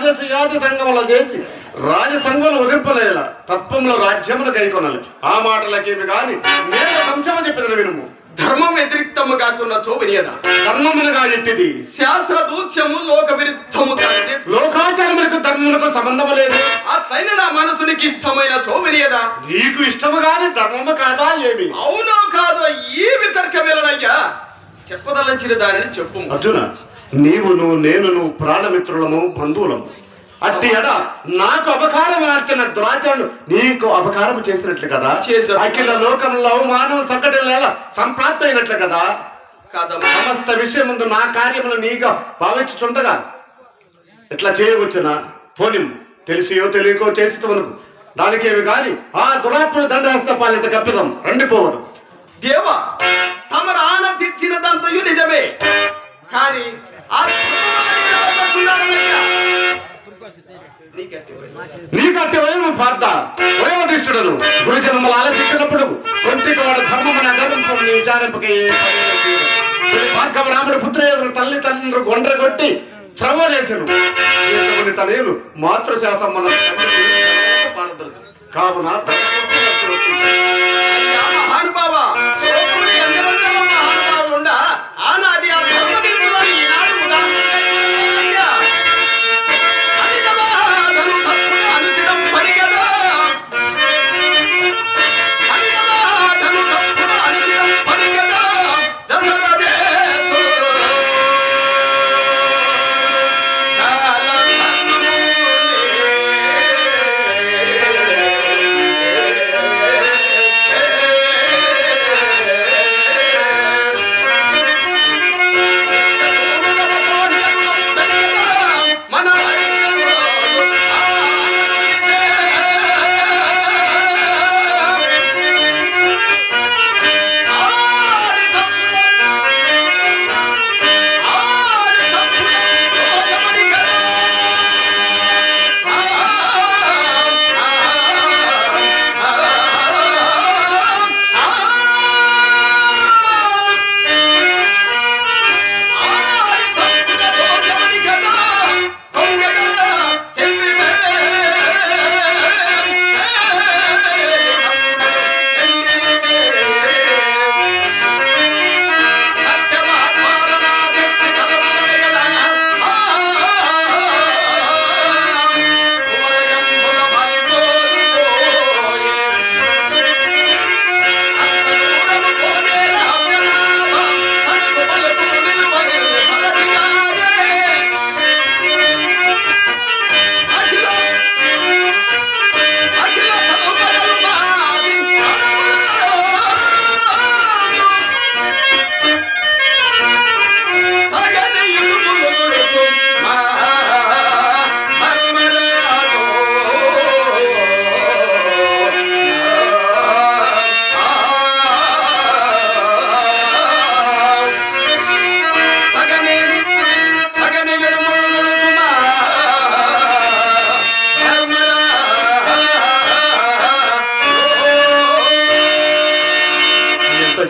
రాజసయాది సంగములు చేసి రాజసంగములు ఉదింపలేల తత్వముల రాజ్యములు కైకొనాలి. ఆ మాటలకేమి గాని నేను అంశము చెప్పిన వినుము. ధర్మం వ్యతిరిక్తము కాకున్న చోవినియదా ధర్మమునగా ఎట్టిది శాస్త్ర దూష్యము లోక విరుద్ధము కానిది. లోకాచారములకు ధర్మమునకు సంబంధము లేదు. అట్లయిన నా మనసునికి ఇష్టమైన చోవినియదా నీకు ఇష్టము గాని ధర్మము కాదా ఏమి? అవునో కాదో ఈ వితర్కమేలనయ్యా చెప్పదలంచిన దానిని చెప్పు. అర్జున, నీవును నేనును ప్రాణమిత్రులము బంధువులము. అట్టి ఎడ నాకు అపకారం ఆర్చిన దురాచారులు నీకు అపకారం చేసినట్లు కదా. అఖిల లోకంలో మానవ సంకటం సంప్రాప్తి అయినట్లు కదా. సమస్త విషయం ముందు నా కార్యములు నీగా భావించుతుండగా ఇట్లా చేయవచ్చునా? పోని తెలిసియో తెలియకో చేస్తవనుకు దానికేమి కాని ఆ దురాత్మ దండహస్త పాలిత కప్పిదం రండిపోవదు. దేవా, తమరు ఆనందించినదంతయు నిజమే, కానీ నీకట్టి వయం పార్థ వయోధిష్ఠుడను గురుజనములు ఆలోచించినప్పుడు కొంటికి వాడు ధర్మమున గర్వంతో విచారింపకే భార్గవ రాముడు పుత్రయోగులు తల్లి తండ్రులు గొండ్రగొట్టి శ్రవణేశను తనయులు మాతృశాసం మన పారదర్శి కావున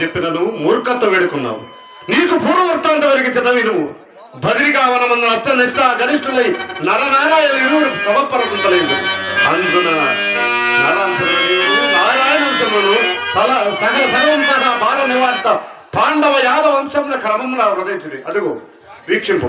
చెప్పినను మూర్ఖత్వ వేడుకున్నావు. నీకు పూర్వవృత్తాంత వరకు చదవి నువ్వు బదిరికావనమన్న అష్టనిష్ట గరిష్ఠులై నరనారాయణ ఇరువురు సమపరకుంటలేదు. అందున నారాయణంశమును సగల సర్వం సహా బాల నివార్త పాండవ యాదవ వంశంలో క్రమంలో హృదయించింది. అదిగో వీక్షింపు.